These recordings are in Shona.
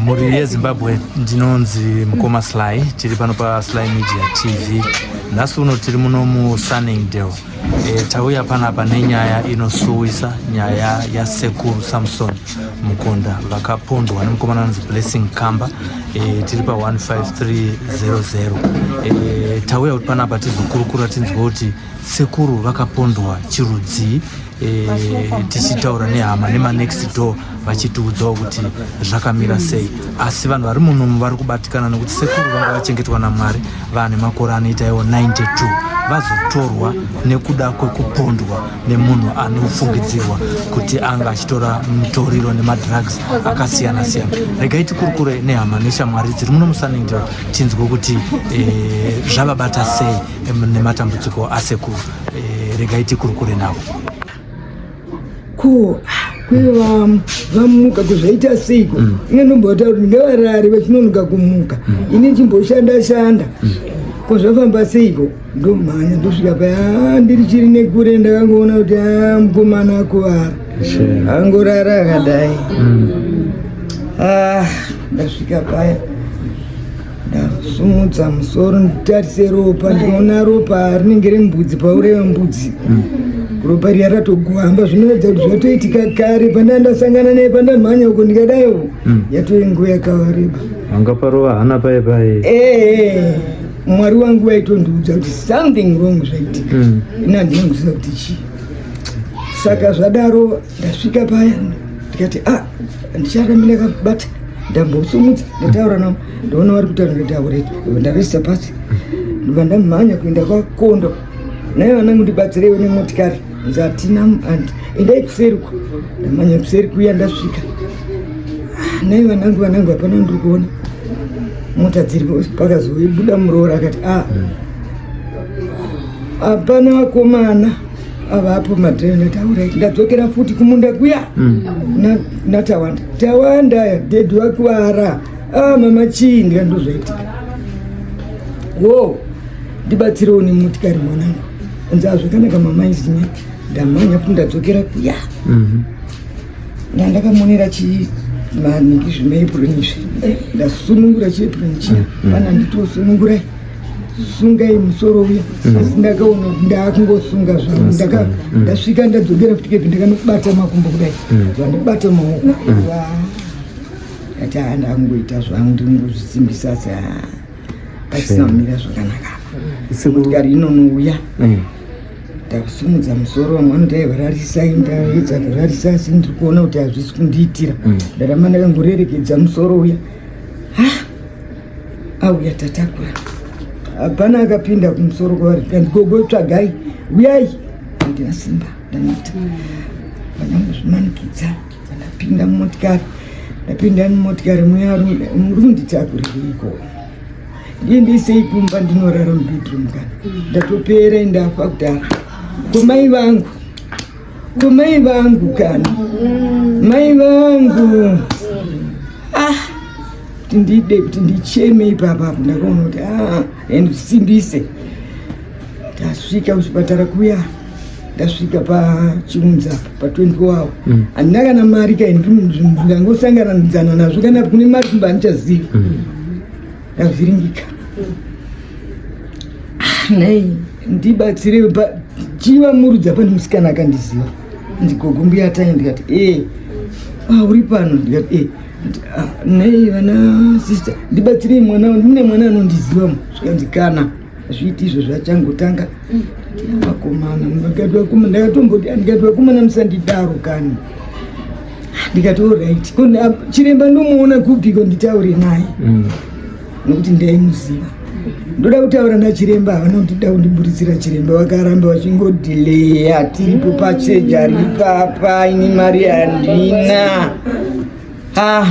Muri yeZimbabwe ndinonzi Mukoma Sly, tiri pano pa Sly Media TV. Nhasi uno tiri muno musunningdale. Tauya panapa nenyaya inosuwisa, nyaya ya sekuru Samson Mukonda vakapondwa nemukomana anonzi Blessing Kamba. Tiri pa 15300. Tauya kuti panapa tizokurukura tinzwa kuti sekuru vakapondwa chirudzi. Tichitaura nehama next door vachitiudzawo kuti zvakamira sei, asi vanhu vari muno vari kubatikana nekuti sekuru vanga vachengetwa naMwari vane makore anoita iwo 92 vazotorwa nekuda kwekupondwa nemunhu anofungidzirwa kuti anga achitora mitoriro nemadrugs akasiyana siyana. Regai tikurukure nehama neshamwari dziri muno musunningdale tinzwe kuti zvavabata sei nematambudziko asekuru. Regai tikurukure navo. Kwiva vamuka kuzvaita seiko inganombota kuti ngevarari vachinonoka kumuka ini chimboshanda kozvafamba seiko ndomhanya ndosvika paya ndiri chiri nekure ndakangoona kuti mukomana akuvara angorara akadai. Ndasvika paya ndasumudza musoro nditarise ropa ndikaona ropa rinenge rembudzi paureva mbudzi. Ropa riya ratoguhamba zvinoedza kuti zvatoitika kare pandandasangana naye pandamhanya uko ndikadayo yatove nguva yakavareba. Wanga parova hana paye. Mwari wangu waitondiudza kuti something wrong zvaitika. Ina handina kuziva kuti chii. Saka zvadaro ndasvika paya ndikati ndicharamira kabata ndambosumudza ndataura navo ndaona vari kutaura ndataureti ndarisisa pasi ndobva ndamhanya kuenda kwakondo naye vanangu ndibatsireiwo nemotikari nzatina endai kuseri uko ndamhanya kuseri kuya ndasvika naye vanangu hapana ndiri kuona mota dziripo pakazoibuda muroora akati hapana vakomana avapo madhiraivha ndatauraiti ndadzokera futi kumunda kuya natawanda dhedhi wakuvara mama chii ndikandozvaitika ndibatsirewo nemotikari mwanangu nzaa zvakanaka mama izinya ndamhanya kuti ndadzokera kuya ndandakamonera chimaniki zvimaepuroni izvi ndasunungura chiepuroni chiya pana nditosunungurai sungai musoro uya asi ndakaona kuti ndaakungosunga zvavo ndasvika ndadzokera futi kepi ndakanobata makumbo kudai vandibata maoko ati ndakungoita zvangu ndingozvisimbisa pasina kumira zvakanaka. Motikari inonouya ndakusumudza musoro vamwe vanodaivararisa ndaedza kurarisa asi ndiri kuona kuti hazvisi kundiitira ndarama ndakangorerekedza musoro uya auya tatakura hapana akapinda kumusoro kwavari kandi gogo tsvagai uyai handina simba ndanoita vanangozvimanikidza ndapinda mumotikari muya muri kunditakuririko ndiendesei kumba ndinorara mubedroom kana ndatopera ndafa kudhara komai vangu kana mai vangu kuti ndide kuti ndicheme ipapapo ndakaona kuti ndisimbise ndasvika kuchipatara kuya ndasvika pachiunza pa24 hour handina kana mari ndangosangana nazvo kana kune mari kumba handichaziva ndavhiringika nai ndibatsirewo chivamurudza pandimusikana akandiziva ndigogoMbuya atai ndikati uri pano ndikati nai vana sister ndibatsirei mwana ndine mwana anondiziva zvikandikana zviiti izvo zvachangotanga vakomana ndakatomboti ndikati vakomana musandidaro kani ndikati alright chiremba ndomuona kupiko nditaure naye nokuti ndaimuziva ndoda kutaura nachiremba havana kutida kundimburitsira chiremba vakaramba vachingodhileya tiripo pachejari papa ini mari handina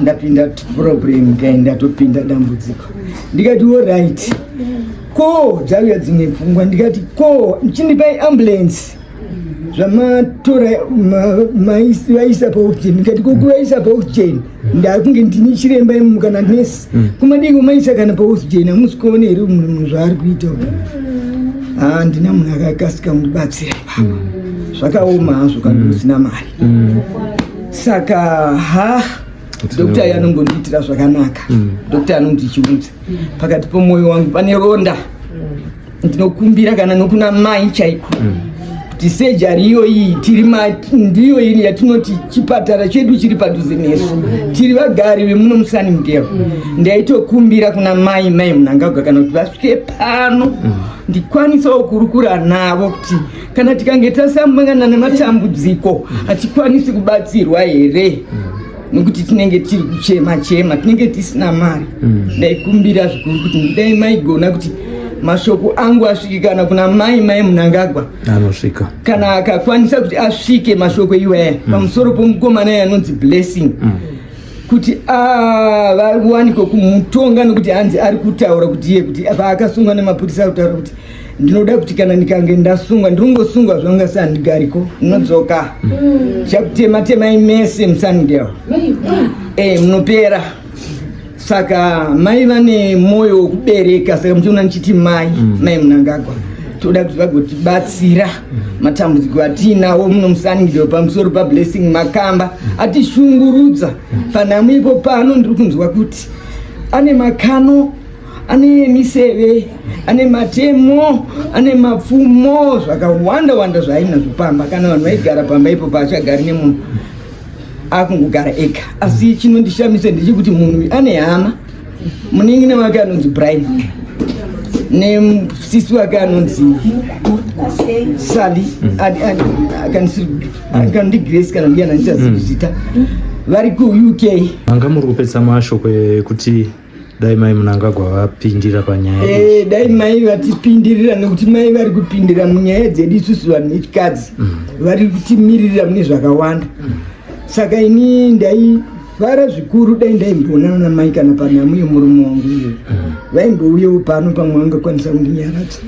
ndapinda problem kai ndatopinda dambudziko ndikati alright dzauya dzimwe pfungwa ndikati chindipai ambulance zvamatora vaisa paoxygen ndikati kokuvaisa paoxygen ndakunge ndini chiremba kana nesi kumadiko maisa kana paoxygen hamusi kuona here munhu zvaari kuita handina munhu akakasika kundibatsira zvakaoma hazvo kana usina mari saka dokta yanongondiitira zvakanaka. Dokta anondichiudza pakati pomwoyo wangu pane ronda. Ndinokumbira kana nokuna mai chaiko kuti sejari iyoyi ndiyo iyi yatinoti chipatara chedu chiri padhuze nesu, tiri vagari vemuno musunningdale. Ndaitokumbira kuna Mai Mnangagwa kana kuti vasvike pano ndikwanisawo kurukura navo kuti kana tikange tasangana nematambudziko hatikwanisi kubatsirwa here, nekuti tinenge tiri kuchema tinenge tisina mari. Ndaikumbira zvikuru kuti ndidai maigona kuti mashoko angu asvikikana kuna Mai Mnangagwa anosvika, kana akakwanisa kuti asvike mashoko iwaya pamusoro pomukomana anonzi Blessing, kuti vawanike kumutonga, nekuti hanzi ari kutaura kuti iye kuti paakasungwa nemapurisa ari kutaura kuti ndinoda kuti kana ndikange ndasungwa ndirongosungwa zvanga sandigariko ndinodzoka chakutema imese musunningdale munopera. Saka mai vane moyo wekubereka, saka muchiona ndichiti Mai Mnangagwa toda kuti vagotibatsira matambudziko atinawo muno musunningdale pamusoro paBlessing Makamba atishungurudza. Panamwepo pano ndiri kunzwa kuti ane makano, ane miseve, ane matemo, ane mapfumo zvakawanda zvaainazvo pamba. Kana vanhu vaigara pamba ipo paachagari nemunhu akungogara ega, asi chinondishamisa ndechekuti munhu ane hama, muningine wake anonzi Brian nemusisi wake anonzi Sally akanzi Grace kana ndiye anandichazivi zita, vari kuUK. Manga muri kupedza mashoko ekuti dai Mai Mnangagwa vapindira panyaya dai mai vatipindirira, nekuti mai vari kupindira munyaya dzedu isusu vanhu vechikadzi, vari kutimiririra mune zvakawanda. Saka ini ndaifara zvikuru dai ndaimbonana namai kana panamwe murume wangu iye vaimbouyewo pano pamwe vangakwanisa kundinyaradza.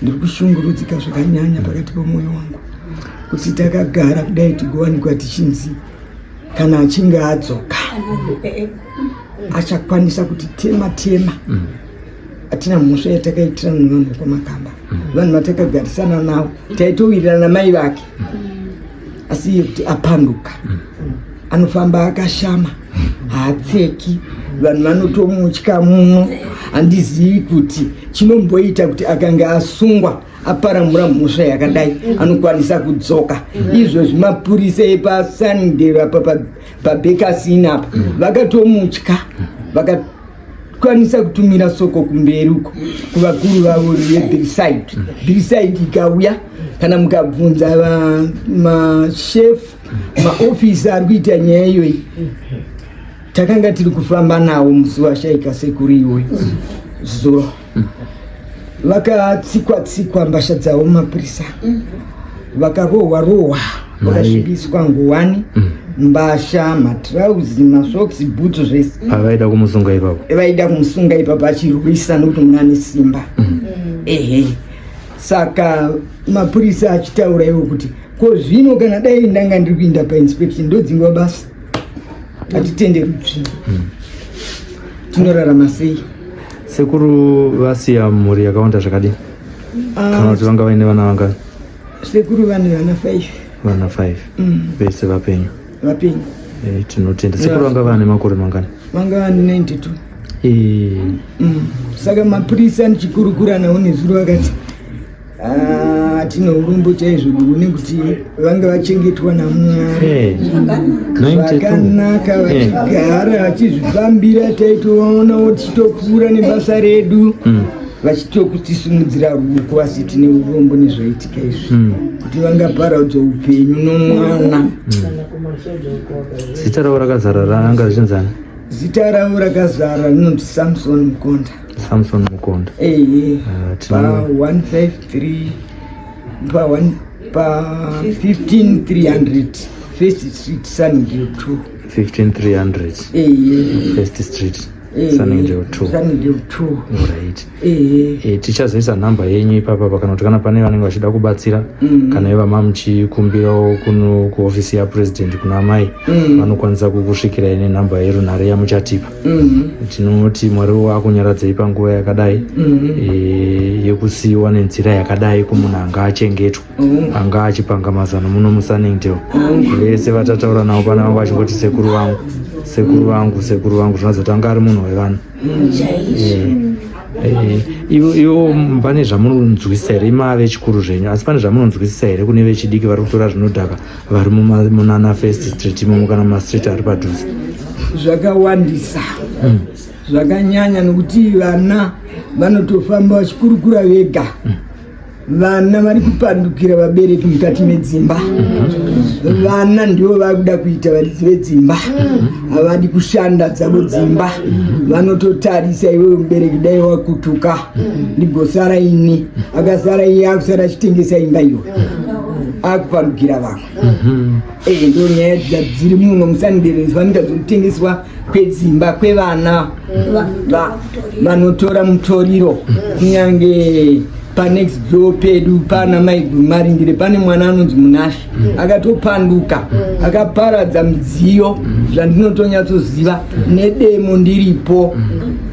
Ndiri kushungurudzika zvakanyanya pakati pomwoyo wangu kuti takagara kudai tigowanikwa tichinzi kana achinge adzoka achakwanisa kuti tema atina mhosva yatakaitirana nevanhu vekwaMakamba, vanhu vatakagarisana navo taitowirirana namai vake, asi iye kuti apanduka anofamba akashama, haapfeki, vanhu vanotomutya muno. Handizivi kuti chinomboita kuti akanga asungwa aparamura mhosva yakadai anokwanisa kudzoka. Izvozvi mapurisa epaSunningdale apa pabekasini apa vakatomutya, vakakwanisa kutumira soko kumberi uko kuvakuru vavo veBillside ikauya, kana mukabvunza mashefu maofisi ari kuita nyaya iyoyi, takanga tiri kufamba nawo musi washaika sekuru iwoyi zuva. Vakatsikwa mbasha dzavo mapurisa, vakarohwa vakasvibiswa nguwani, mbasha, matrauzi, masocks, bhutsu, zvese. Pavaida kumusunga ipapo, vaida kumusunga ipapo achirwisa nokuti munhu ane simba. Saka mapurisa achitaura iwo kuti ko zvino kana dai ndanga ndiri kuinda painspection ndodzingwa basa, hatitenderi tsvina, tinorarama sei? Sekuru vasiya mhuri yakawanda zvakadini? Kana kuti vanga vaine vana vangani? Sekuru vane vana 5. Vana 5 vese vapenyu? Vapenyu. Tinotenda. Sekuru vanga vane makore mangani? Vanga vane 92. Saka mapurisa ndichikurukura nawo nezuro vakati tino urombo chaizvo nekuti vanga vachengetwa naMwari zvakanaka, vachigara vachizvifambira, taitoonawo tichitopfuura nebasa redu vachitokutisimudzira ruoko, asi tine urombo nezvaitika izvi kuti vangaparadza upenyu nomwana. Zita ravo rakazara ranga richinzani? Zita ravo rakazara rinonzi Samson Mukonda. Samson Mukonda. Pa 153 pa 15300 First Street Sunningdale 2. 15300 First Street Sunningdale 2. Alright. Tichazoisa namba yenyu ipapa kana kuti kana pane vanenge vachida kubatsira kana iva muchikumbirawo kuofisi yapresident kuna mai vanokwanisa kukusvikira ine namba yerunhare yamuchatipa. Tinoti Mwari wakunyaradzei panguva yakadai yekusiyiwa nenzira yakadai kumunhu anga achengetwa, anga achipanga mazano muno musunningdale. Vese vatataura navo pana vangu vachingoti sekuru vangu sekuru vangu zvinazotanga ari munhu wevana. Ivo pane zvamunonzwisisa here imave chikuru zvenyu, asi pane zvamunonzwisisa here kune vechidiki vari kutora zvinodhaka vari munana First Street imomo kana mumastreet ari padhuze? Zvakawandisa zvakanyanya, nokuti vana vanotofamba vachikurukura vega. Vana vari kupandukira vabereki mukati medzimba. Vana ndivo vakuda kuita varidzi vedzimba, havadi kushanda dzavo dzimba. Vanototarisa iwe mubereki dai wakutuka ndigosara ini, akasara iye akusara achitengesa imba iwe, akupandukira vamwe. Ndo nyaya dziri muno musunningdale vanoita zvokutengeswa kwedzimba kwevana, vanotora mutoriro. Kunyange panext door pedu pana Mai Maringire pane mwana anonzi Munashi akatopanduka akaparadza midziyo zvandinotonyatsoziva nedemo ndiripo,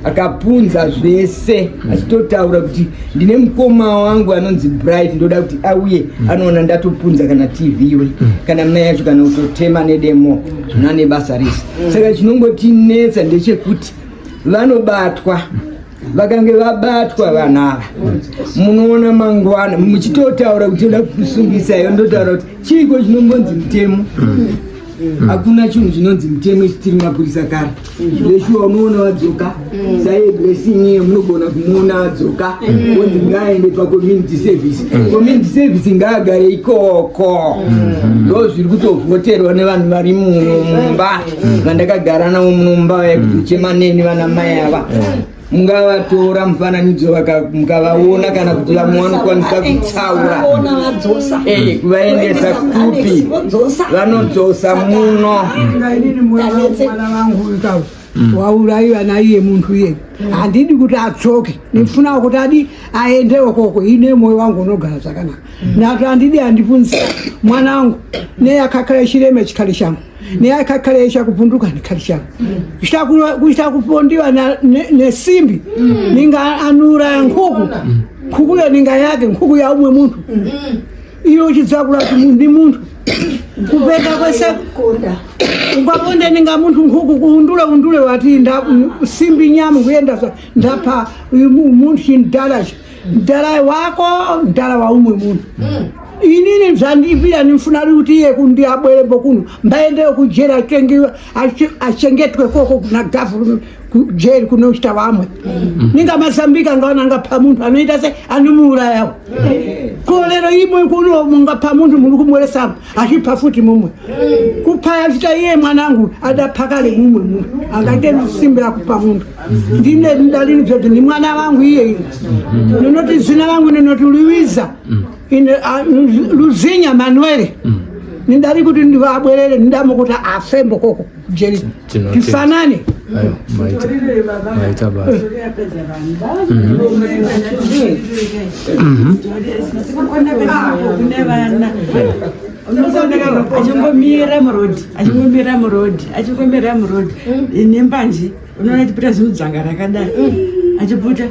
akapunza zvese achitotaura kuti ndine mukoma wangu anonzi Bright ndoda kuti auye anoona ndatopunza kana TV iwe kana mai yacho kana kutotema nedemo zvinane basa rese. Saka chinongotinetsa ndechekuti vanobatwa, vakange vabatwa vanava munoona mangwana muchitotaura kuti toda kusungisa iyo, ndotaura kuti chiko chinombonzi mutemo. Hakuna chinhu chinonzi mutemo ichitiri mapurisa kare. Zveshuwa unoona wadzoka sayeblessing iyo munogona kumuona wadzoka wonzi ngaaende pacommunity service. Community service ngaagare ikoko. Ndo zviri kutovhoterwa nevanhu vari mumba vandakagara navo mumba yekuchemaneni vana mai ava. Mungavatora mufananidzo mukavaona kana kuti vamwe vanokwanisa kutsaura kuvaendesa kupi vanodzosa muno. Mwana wangu waurayiwa naiye muntu iye, handidi kuti atsoke, ndifuna kuti adi aende ukoko, ine moyo wangu unogara zvakanaka. Nato handidi andifunisa mwana wangu neakakhala chireme chikhali changu, neakakhala chakupunduka ndikhali changu. Kuchita kupondiwa nesimbi ninga anura nkhuku, nkhukuyo ninga yake nkhuku ya umwe muntu. Iyo chidzakula kuti ndi muntu kupeka kwese ukaponde ninga muntu nkhuku kuundule wati simbi nyamu kuyenda ndapha muntu mdala wako mdala wa umwe muntu. Inini zvandipira ndifuna kuti iye kundi abwerepo kuno mbaendeyo kujera achengetwe koko kuna government kujeri kunochita vamwe. Ninga Mazambika ngaona ngapha muntu anoita se anomuurayawo. Kolero imwe kuno mungapha muntu muri kumweresa achipha futi mumwe. Kuphaya chita iye mwanangu adaphakale mumwe muntu angate simbira kupha muntu. Ndine ndalini bzote ni mwana wangu iye. Ndinoti zina langu ndinoti Luiza Luzinya Manuel. Nindari kuti ndivabwerere ndamo kuti afembo koko jeri tifanane. Maita basi. Achingomira murodi nembanji unoona chipita zvimudzanga rakadai achiputa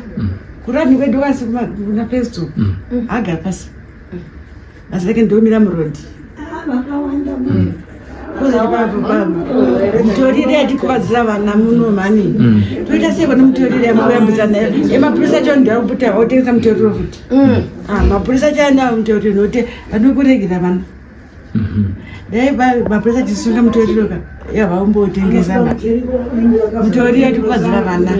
kurani kwedu kasi kuna Facebook agara pasi basi rake ndomira murodi mutorire atikuvadzira vana muno mani toita sei kune mutorire amuyambudza nayo emapurisa acho ndirakuputa otengesa mutoriro futi mapurisa acho anawo mutoriro nokuti anokuregera vana dai mapurisa achisunga mutoriro ka yavaombotengesa mutoriro atikuvadzira vana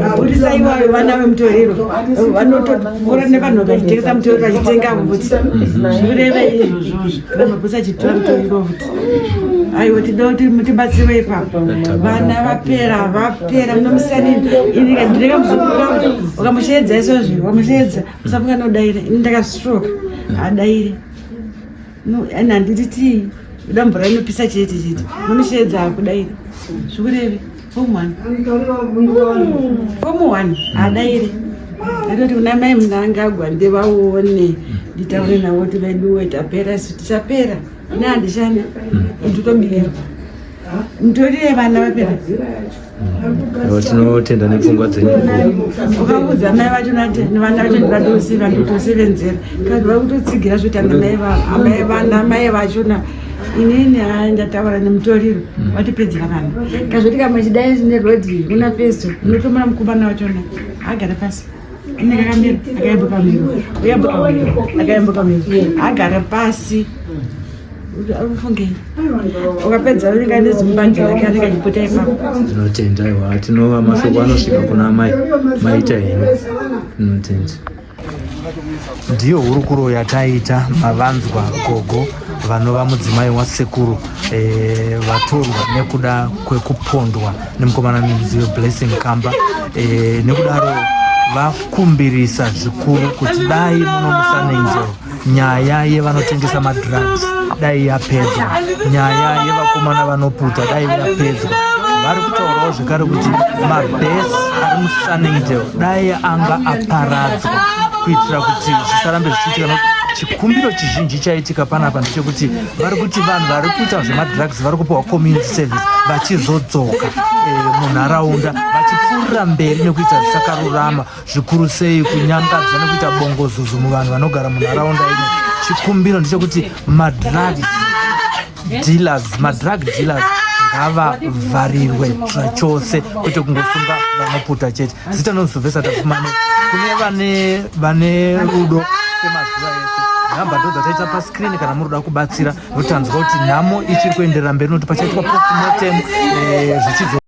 mapurisa iwayo vana vemutoriro vanotopfuura nevanhu vachitengesa mutoriro vachitenga futi zvikureve izvozvozvo kana mapurisa achitora mutoriro futi. Aiwa tida kuti mutibatsire ipapo vana vapera munomusanini ini ndinenge muzukuru ukamushedza izvozvo wamushedza usamuka nodaire ini ndakastroke adaire ani handiti ida mvura inopisa chete nomushedza akudaire zvikureve fomu 1 adaire ndinoti kuna Mai Mnangagwa ndivaone nditaure navo kuti veduwe tapera tichapera ine handishani nditobira mutorire vana vapera tinotenda nepfungwa dzenyu. ukabudza mai vacho vana vacho ndivadosiva nditosevenzera kandi vari kutotsigira zvoti ana mai vana mai vachona inini ndataura nemutoriro watipedzera vanhu kazoti kamachidai nerodhi una festo unotomona mukomana wachona agara pasi inenge akamira akaembuka miro uyambuka miro akaembuka miro agara pasi arikufungei ukapedza unenge ane zimubanji rake anenge achipota ipapo. Tinotenda iwa tinova mashoko anosvika kuna maita henyu. Tinotenda ndiyo hurukuro yataita mavanzwa gogo vanova mudzimai wasekuru vatorwa nekuda kwekupondwa nemukomana minziyo Blessing Kamba. Nekudaro vakumbirisa zvikuru kuti dai muno musunningdale nyaya yevanotengesa madrugs dai yapedzwa, nyaya yevakomana vanoputa dai yapedzwa. Vari kutaurawo zvekare kuti mabhesi ari musunningdale dai anga aparadzwa kuitira kuti zvisarambe zvichiitika. Chikumbiro chizhinji chaitika panapa ndechekuti vari kuti vanhu vari kuita zvemadrugs vari kupiwa community service vachizodzoka munharaunda vachipfuurira mberi nekuita zvisakarurama, zvikuru sei kunyangadza nekuita bongozozo muvanhu vanogara munharaunda ino. Chikumbiro ndechekuti madrug dealers ngavavharirwe zvachose kwete kungosunga vanoputa chete. Zita nozovesa tafumane kune vane rudo semazuva ese. Nhamba ndo dzataita paskrini kana muruda kubatsira notanzwa kuti nhamo ichiri kuenderera mberi noti pachaitwa postmortem zvichizo